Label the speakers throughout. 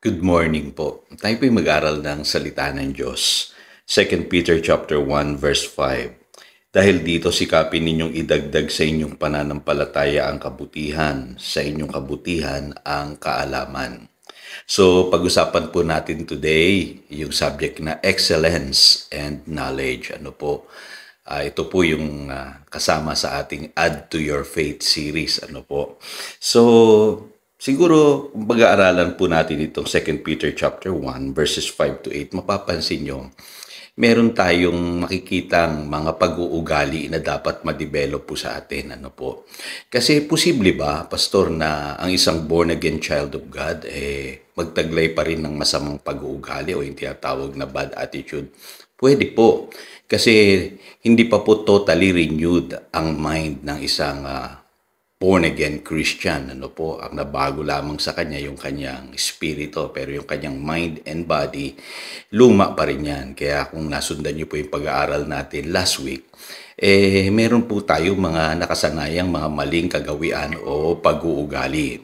Speaker 1: Good morning po. Tayo po'y mag-aral ng salita ng Diyos. 2 Peter chapter 1 verse 5. Dahil dito sikapin ninyong idagdag sa inyong pananampalataya ang kabutihan, sa inyong kabutihan ang kaalaman. So, pag-usapan po natin today yung subject na excellence and knowledge. Ito po yung kasama sa ating Add to Your Faith series. So, siguro, pag-aaralan po natin itong 2 Peter chapter 1 verses 5 to 8, mapapansin nyo, meron tayong makikitang mga pag-uugali na dapat ma-develop po sa atin. Kasi posible ba, Pastor, na ang isang born-again child of God, magtaglay pa rin ng masamang pag-uugali o yung tinatawag na bad attitude? Pwede po. Kasi hindi pa po totally renewed ang mind ng isang born-again Christian. Ang nabago lamang sa kanya yung kanyang spirito, pero yung kanyang mind and body, luma pa rin yan. Kaya kung nasundan niyo po yung pag-aaral natin last week, meron po tayo mga nakasanayang mga maling kagawian o pag-uugali.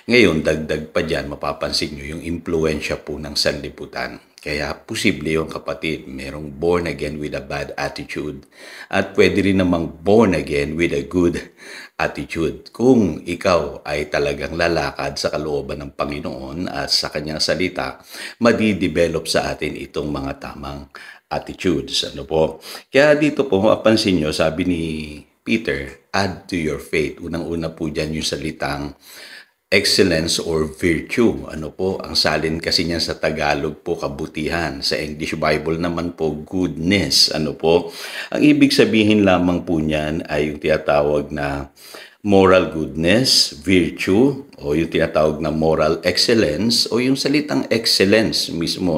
Speaker 1: Ngayon, dagdag pa dyan, mapapansin nyo yung impluensya po ng sanlibutan. Kaya posible yung kapatid, merong born again with a bad attitude at pwede rin namang born again with a good attitude. Kung ikaw ay talagang lalakad sa kalooban ng Panginoon at sa kanyang salita, madidevelop sa atin itong mga tamang attitudes. Kaya dito po, mapansin nyo, sabi ni Peter, add to your faith. Unang-una po dyan yung salitang excellence or virtue. Ang salin kasi niyan sa Tagalog po kabutihan. Sa English Bible naman po goodness. Ang ibig sabihin lamang po niyan ay yung tinatawag na moral goodness, virtue, o yung tinatawag na moral excellence, o yung salitang excellence mismo,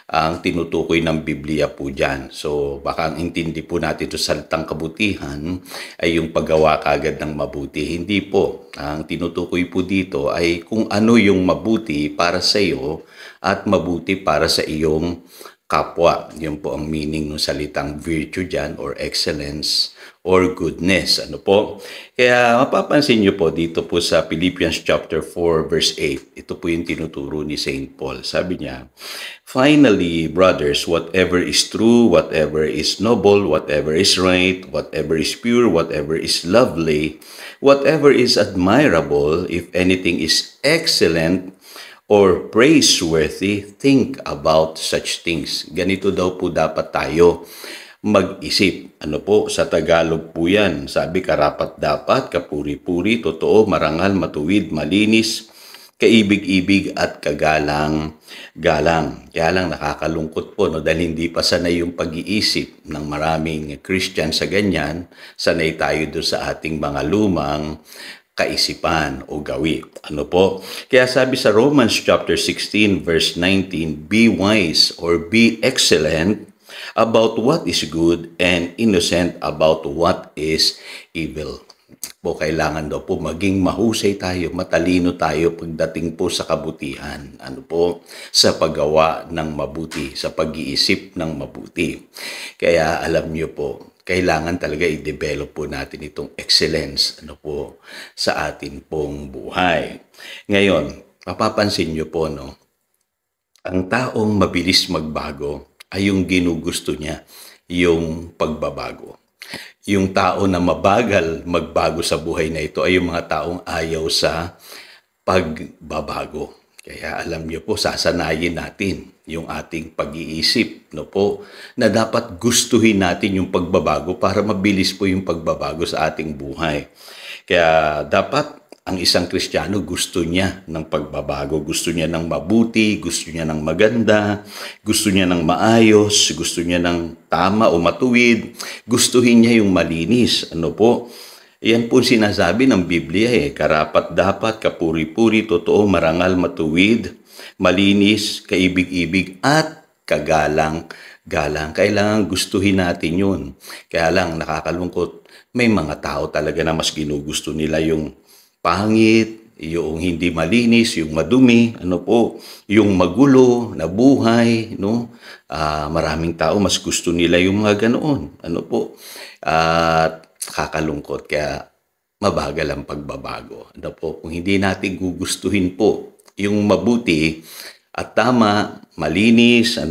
Speaker 1: ang tinutukoy ng Biblia po dyan. So, baka ang intindi po natin ito sa salitang kabutihan ay yung paggawa kagad ng mabuti. Hindi po. Ang tinutukoy po dito ay kung ano yung mabuti para sa iyo at mabuti para sa iyong kapwa. Yun po ang meaning ng salitang virtue dyan or excellence or goodness. Kaya mapapansin nyo po dito po sa Philippians chapter 4 verse 8. Ito po yung tinuturo ni Saint Paul. Sabi niya, finally, brothers, whatever is true, whatever is noble, whatever is right, whatever is pure, whatever is lovely, whatever is admirable, if anything is excellent or praiseworthy, think about such things. Ganito daw po dapat tayo mag-isip. Sa Tagalog po yan. Sabi, karapat-dapat, kapuri-puri, totoo, marangal, matuwid, malinis, kaibig-ibig at kagalang-galang. Kaya lang nakakalungkot po, dahil hindi pa sanay yung pag-iisip ng maraming Christian sa ganyan. Sanay tayo doon sa ating mga lumang kaisipan o gawi. Kaya sabi sa Romans chapter 16 verse 19, be wise or be excellent about what is good and innocent about what is evil. Kailangan daw po maging mahusay tayo, matalino tayo pagdating po sa kabutihan. Sa paggawa ng mabuti, sa pag-iisip ng mabuti. Kaya alam niyo po, kailangan talaga i-develop po natin itong excellence sa atin pong buhay. Ngayon, mapapansin niyo po, ang taong mabilis magbago ay yung ginugusto niya, yung pagbabago. Yung tao na mabagal magbago sa buhay na ito ay yung mga taong ayaw sa pagbabago. Kaya alam niyo po, sasanayin natin yung ating pag-iisip, na dapat gustuhin natin yung pagbabago para mabilis po yung pagbabago sa ating buhay. Kaya dapat ang isang Kristiyano gusto niya ng pagbabago, gusto niya ng mabuti, gusto niya ng maganda, gusto niya ng maayos, gusto niya ng tama o matuwid, gustuhin niya yung malinis. Yan po sinasabi ng Biblia karapat-dapat, kapuri-puri, totoo, marangal, matuwid, malinis, kaibig-ibig at kagalang-galang. Kailangan gustuhin natin yun. Kaya lang nakakalungkot, may mga tao talaga na mas ginugusto nila yung pangit, yung hindi malinis, yung madumi, yung magulo na buhay, maraming tao mas gusto nila yung mga ganoon, at kakalungkot kaya mabagal ang pagbabago. Kung hindi natin gugustuhin po yung mabuti at tama, malinis,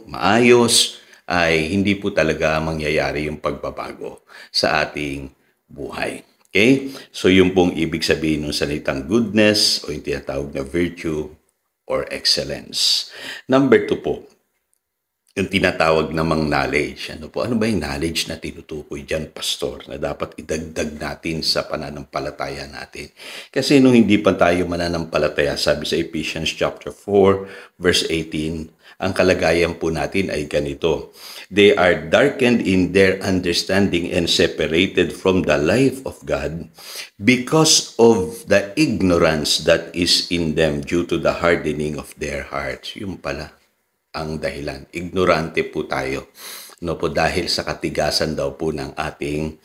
Speaker 1: maayos, ay hindi po talaga mangyayari yung pagbabago sa ating buhay. Okay? So yung pong ibig sabihin ng salitang goodness o yung tinatawag na virtue or excellence. Number 2 po, yung tinatawag namang knowledge. Ano ba yung knowledge na tinutukoy dyan, Pastor, na dapat idagdag natin sa pananampalataya natin? Kasi nung hindi pa tayo mananampalataya, sabi sa Ephesians chapter 4, verse 18, ang kalagayan po natin ay ganito. They are darkened in their understanding and separated from the life of God because of the ignorance that is in them due to the hardening of their hearts. Yung pala ang dahilan. Ignorante po tayo. Dahil sa katigasan daw po ng ating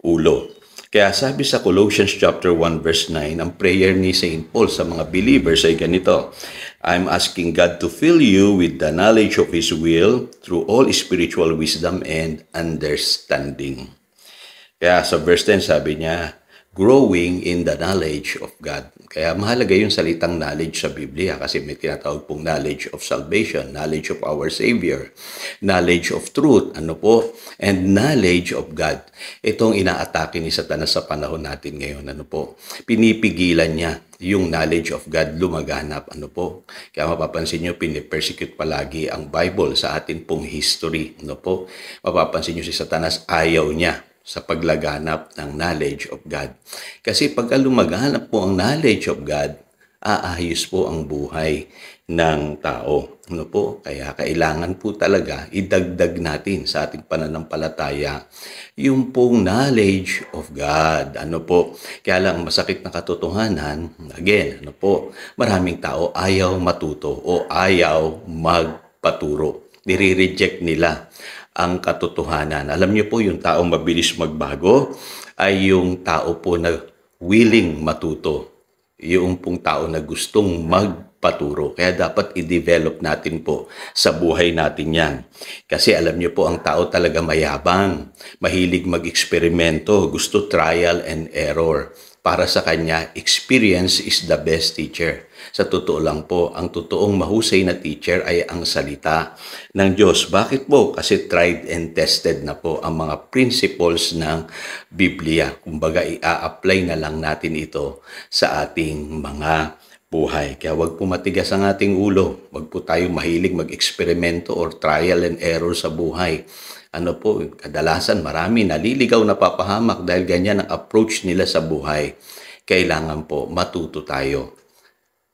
Speaker 1: ulo. Kaya sabi sa Colossians chapter 1 verse 9, ang prayer ni St. Paul sa mga believers ay ganito, I'm asking God to fill you with the knowledge of His will through all spiritual wisdom and understanding. Kaya sa verse 10 sabi niya, growing in the knowledge of God. Kaya mahalaga yung salitang knowledge sa Biblia kasi may tinatawag pong knowledge of salvation, knowledge of our Savior, knowledge of truth, and knowledge of God. Itong inaatake ni Satanas sa panahon natin ngayon, pinipigilan niya yung knowledge of God lumaganap, Kaya mapapansin niyo, pinipersecute palagi ang Bible sa atin pong history, Mapapansin niyo si Satanas, ayaw niya sa paglaganap ng knowledge of God. Kasi pagka lumaganap po ang knowledge of God, aayos po ang buhay ng tao. Kaya kailangan po talaga idagdag natin sa ating pananampalataya yung pong knowledge of God. Kaya lang masakit na katotohanan, again, maraming tao ayaw matuto o ayaw magpaturo. Nire-reject nila ang katotohanan. Alam niyo po, yung taong mabilis magbago ay yung tao po na willing matuto. Yung pong tao na gustong magpaturo. Kaya dapat i-develop natin po sa buhay natin yan. Kasi alam niyo po, ang tao talaga mayabang, mahilig mag-eksperimento, gusto trial and error. Para sa kanya, experience is the best teacher. Sa totoo lang po, ang totoong mahusay na teacher ay ang salita ng Diyos. Bakit po? Kasi tried and tested na po ang mga principles ng Biblia. Kumbaga, i-apply na lang natin ito sa ating mga buhay. Kaya wag po matigas ang ating ulo. Wag po tayo mahilig mag-eksperimento or trial and error sa buhay. Kadalasan marami naliligaw na papahamak dahil ganyan ang approach nila sa buhay. Kailangan po matuto tayo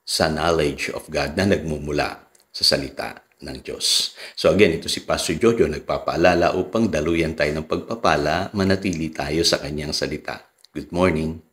Speaker 1: sa knowledge of God na nagmumula sa salita ng Diyos. So again, ito si Pastor Jojo nagpapaalala upang daluyan tayo ng pagpapala, manatili tayo sa kanyang salita. Good morning.